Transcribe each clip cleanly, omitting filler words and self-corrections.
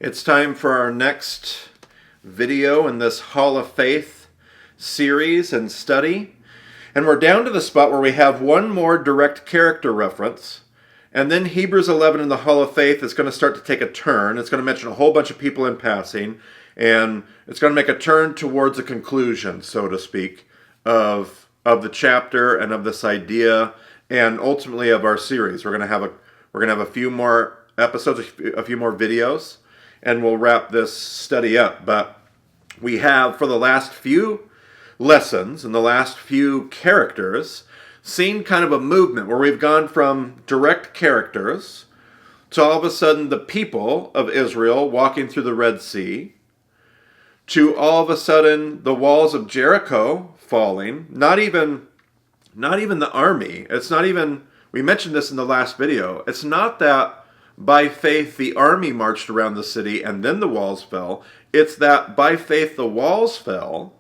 It's time for our next video in this Hall of Faith series and study. And we're down to the spot where we have one more direct character reference. And then Hebrews 11 in the Hall of Faith is going to start to take a turn. It's going to mention a whole bunch of people in passing. And it's going to make a turn towards a conclusion, so to speak, of the chapter and of this idea and ultimately of our series. We're going to have a few more episodes, a few more videos, and we'll wrap this study up. But we have, for the last few lessons and the last few characters, seen kind of a movement where we've gone from direct characters to all of a sudden the people of Israel walking through the Red Sea, to all of a sudden the walls of Jericho falling. Not even the army. It's not even, we mentioned this in the last video, it's not that by faith the army marched around the city and then the walls fell. It's that by faith the walls fell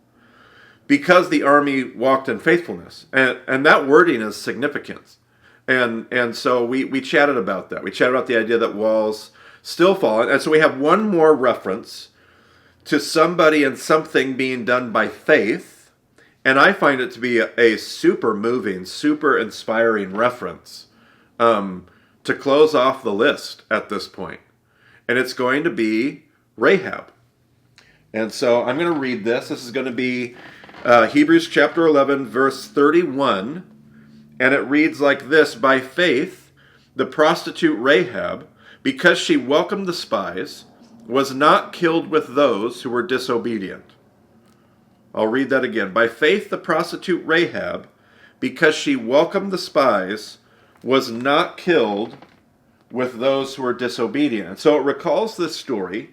because the army walked in faithfulness. And that wording is significant. And so we chatted about that. We chatted about the idea that walls still fall. And so we have one more reference to somebody and something being done by faith. And I find it to be a super moving, super inspiring reference to close off the list at this point. And it's going to be Rehab. And so I'm going to read this. This is going to be Hebrews chapter 11, verse 31. And it reads like this: By faith, the prostitute Rehab, because she welcomed the spies, was not killed with those who were disobedient. I'll read that again. By faith, the prostitute Rehab, because she welcomed the spies, was not killed with those who were disobedient. And so it recalls this story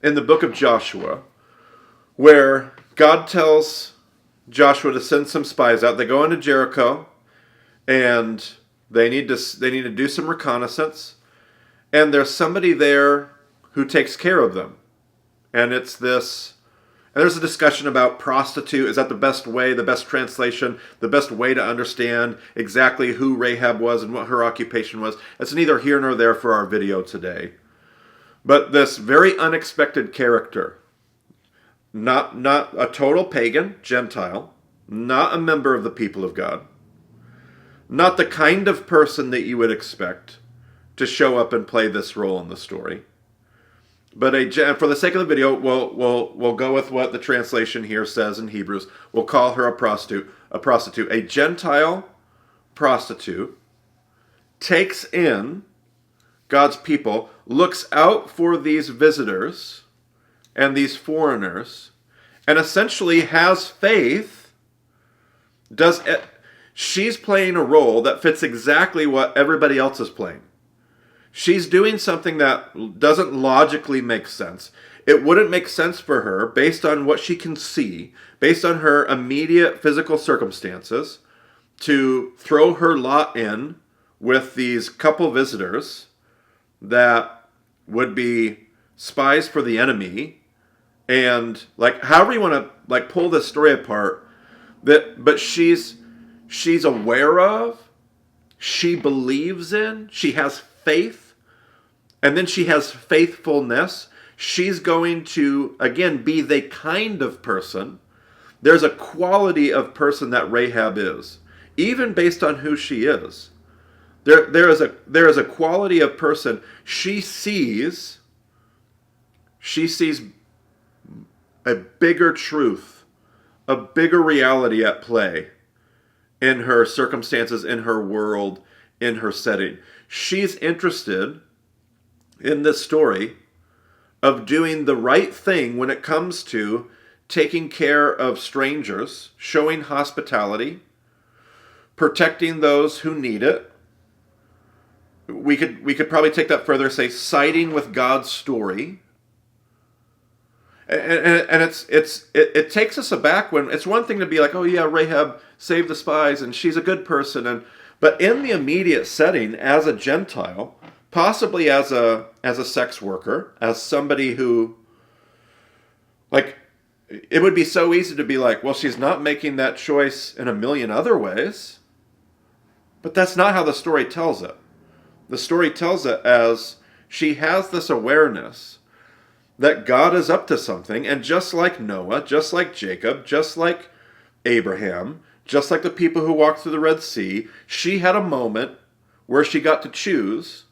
in the book of Joshua, where God tells Joshua to send some spies out. They go into Jericho, and they need to do some reconnaissance. And there's somebody there who takes care of them. And it's this. And there's a discussion about prostitute. Is that the best way, the best translation, the best way to understand exactly who Rahab was and what her occupation was? It's neither here nor there for our video today. But this very unexpected character, not a total pagan, Gentile, not a member of the people of God, not the kind of person that you would expect to show up and play this role in the story. But for the sake of the video, we'll go with what the translation here says in Hebrews. We'll call her a prostitute. A Gentile prostitute takes in God's people, looks out for these visitors and these foreigners, and essentially has faith. She's playing a role that fits exactly what everybody else is playing. She's doing something that doesn't logically make sense. It wouldn't make sense for her based on what she can see, based on her immediate physical circumstances, to throw her lot in with these couple visitors that would be spies for the enemy. And however you want to pull this story apart, but she's aware of, she believes in, she has faith, and then she has faithfulness. She's going to, again, be the kind of person. There's a quality of person that Rahab is, even based on who she is. There is a quality of person. She sees a bigger truth, a bigger reality at play in her circumstances, in her world, in her setting. She's interested in this story of doing the right thing when it comes to taking care of strangers, showing hospitality, protecting those who need it. We could probably take that further, say siding with God's story. And it takes us aback when it's one thing to be like, oh yeah, Rahab saved the spies and she's a good person, but in the immediate setting, as a Gentile, possibly as a sex worker, as somebody who, it would be so easy to be like, well, she's not making that choice in a million other ways. But that's not how the story tells it. The story tells it as she has this awareness that God is up to something, and just like Noah, just like Jacob, just like Abraham, just like the people who walked through the Red Sea, she had a moment where she got to choose,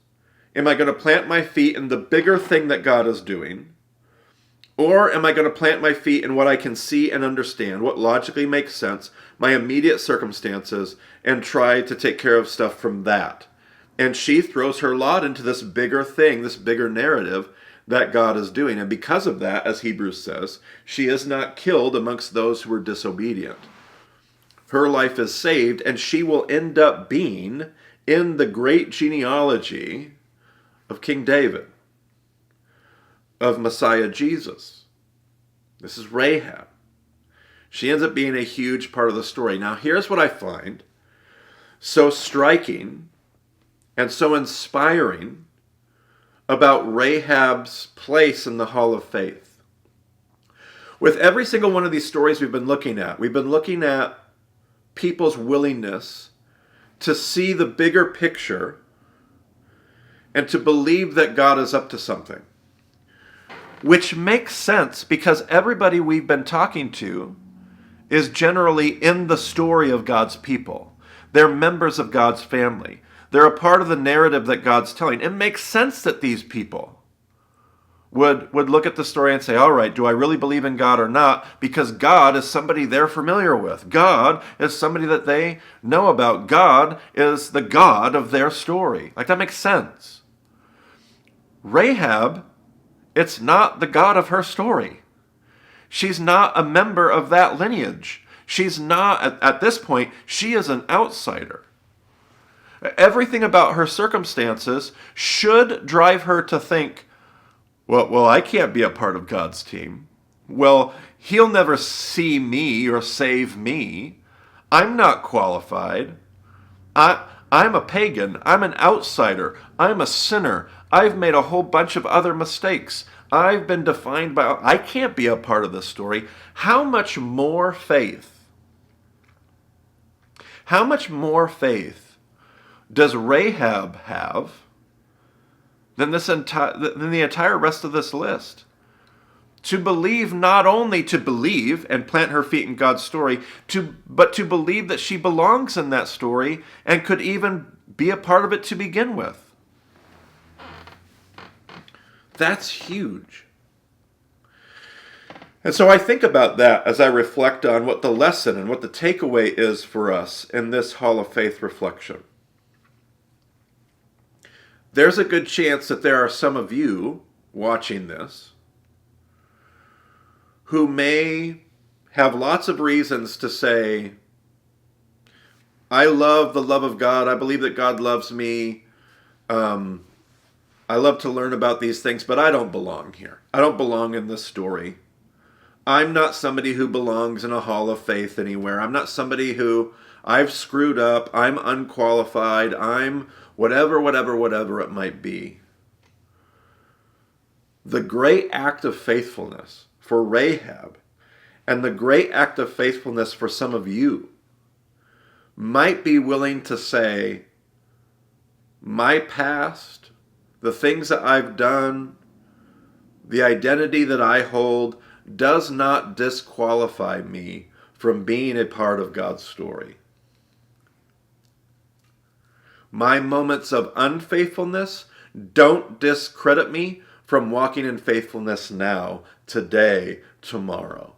am I going to plant my feet in the bigger thing that God is doing? Or am I going to plant my feet in what I can see and understand, what logically makes sense, my immediate circumstances, and try to take care of stuff from that? And she throws her lot into this bigger thing, this bigger narrative that God is doing. And because of that, as Hebrews says, she is not killed amongst those who are disobedient. Her life is saved, and she will end up being in the great genealogy of King David, of Messiah Jesus. This is Rehab. She ends up being a huge part of the story. Now, here's what I find so striking and so inspiring about Rahab's place in the Hall of Faith. With every single one of these stories we've been looking at people's willingness to see the bigger picture and to believe that God is up to something. Which makes sense because everybody we've been talking to is generally in the story of God's people. They're members of God's family. They're a part of the narrative that God's telling. It makes sense that these people would look at the story and say, all right, do I really believe in God or not? Because God is somebody they're familiar with. God is somebody that they know about. God is the God of their story. Like, that makes sense. Rahab, it's not the God of her story. She's not a member of that lineage. She's not, at this point, she is an outsider. Everything about her circumstances should drive her to think, well, I can't be a part of God's team. Well, he'll never see me or save me. I'm not qualified. I'm a pagan. I'm an outsider. I'm a sinner. I've made a whole bunch of other mistakes. I've been defined by, I can't be a part of this story. How much more faith? How much more faith does Rahab have than the entire rest of this list? To believe, not only to believe and plant her feet in God's story, but to believe that she belongs in that story and could even be a part of it to begin with. That's huge. And so I think about that as I reflect on what the lesson and what the takeaway is for us in this Hall of Faith reflection. There's a good chance that there are some of you watching this who may have lots of reasons to say, I love the love of God. I believe that God loves me. I love to learn about these things, but I don't belong here. I don't belong in this story. I'm not somebody who belongs in a hall of faith anywhere. I'm not somebody who I've screwed up. I'm unqualified. I'm whatever it might be. The great act of faithfulness for Rahab and the great act of faithfulness for some of you might be willing to say, my past, the things that I've done, the identity that I hold does not disqualify me from being a part of God's story. My moments of unfaithfulness don't discredit me from walking in faithfulness now, today, tomorrow.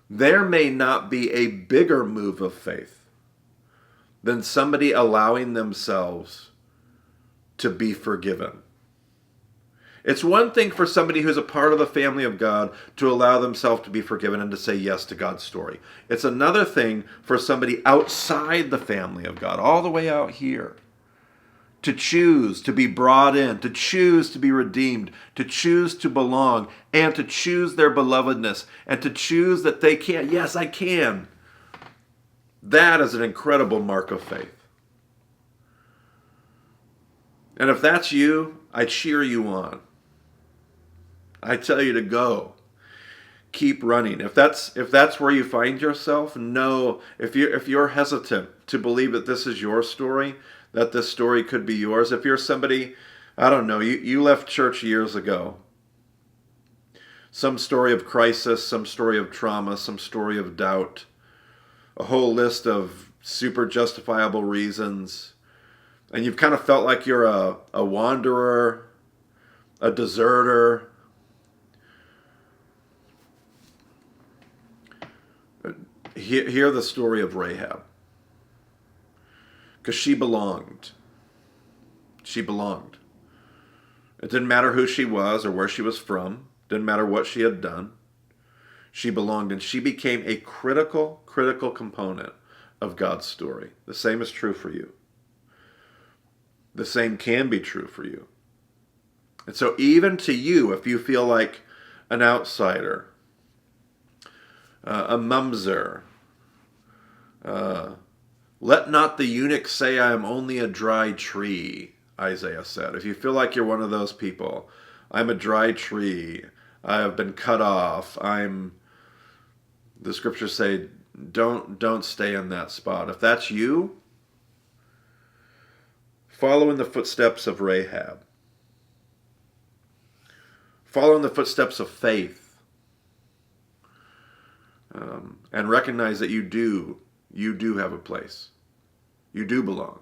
There may not be a bigger move of faith than somebody allowing themselves to be forgiven. It's one thing for somebody who's a part of the family of God to allow themselves to be forgiven and to say yes to God's story. It's another thing for somebody outside the family of God, all the way out here, to choose to be brought in, to choose to be redeemed, to choose to belong, and to choose their belovedness, and to choose that they can. Yes, I can. That is an incredible mark of faith. And if that's you, I cheer you on. I tell you to go. Keep running. If that's where you find yourself, no. If you're hesitant to believe that this is your story, that this story could be yours. If you're somebody, I don't know, you left church years ago Some story of crisis, some story of trauma, some story of doubt, a whole list of super justifiable reasons. And you've kind of felt like you're a wanderer, a deserter. Hear the story of Rehab. Because she belonged. She belonged. It didn't matter who she was or where she was from. Didn't matter what she had done. She belonged, and she became a critical component of God's story. The same is true for you. The same can be true for you. And so even to you, if you feel like an outsider, a mumser, let not the eunuch say I am only a dry tree, Isaiah said. If you feel like you're one of those people, I'm a dry tree, I have been cut off, the scriptures say, don't stay in that spot. If that's you, follow in the footsteps of Rehab. Follow in the footsteps of faith. And recognize that you do have a place. You do belong,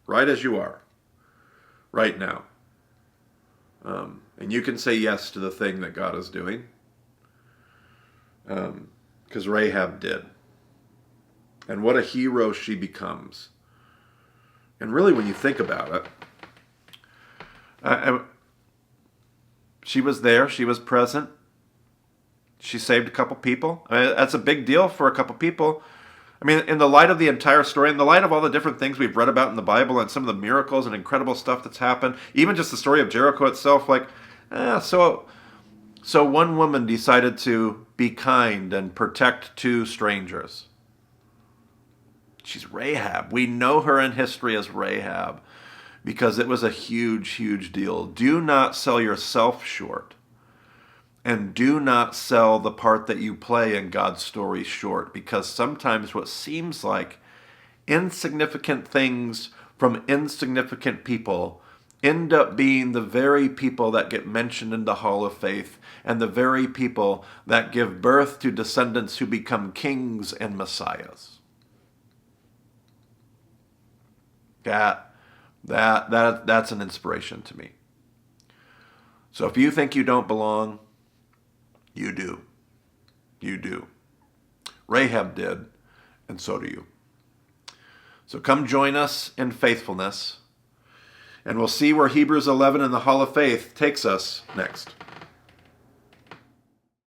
right as you are, right now. And you can say yes to the thing that God is doing. Because Rahab did. And what a hero she becomes. And really, when you think about it, she was there, she was present. She saved a couple people. I mean, that's a big deal for a couple people. I mean, in the light of the entire story, in the light of all the different things we've read about in the Bible and some of the miracles and incredible stuff that's happened, even just the story of Jericho itself, so one woman decided to be kind and protect two strangers. She's Rehab. We know her in history as Rehab because it was a huge deal. Do not sell yourself short. And do not sell the part that you play in God's story short, because sometimes what seems like insignificant things from insignificant people end up being the very people that get mentioned in the Hall of Faith and the very people that give birth to descendants who become kings and messiahs. That's an inspiration to me. So if you think you don't belong, you do. You do. Rahab did, and so do you. So come join us in faithfulness, and we'll see where Hebrews 11 and the Hall of Faith takes us next.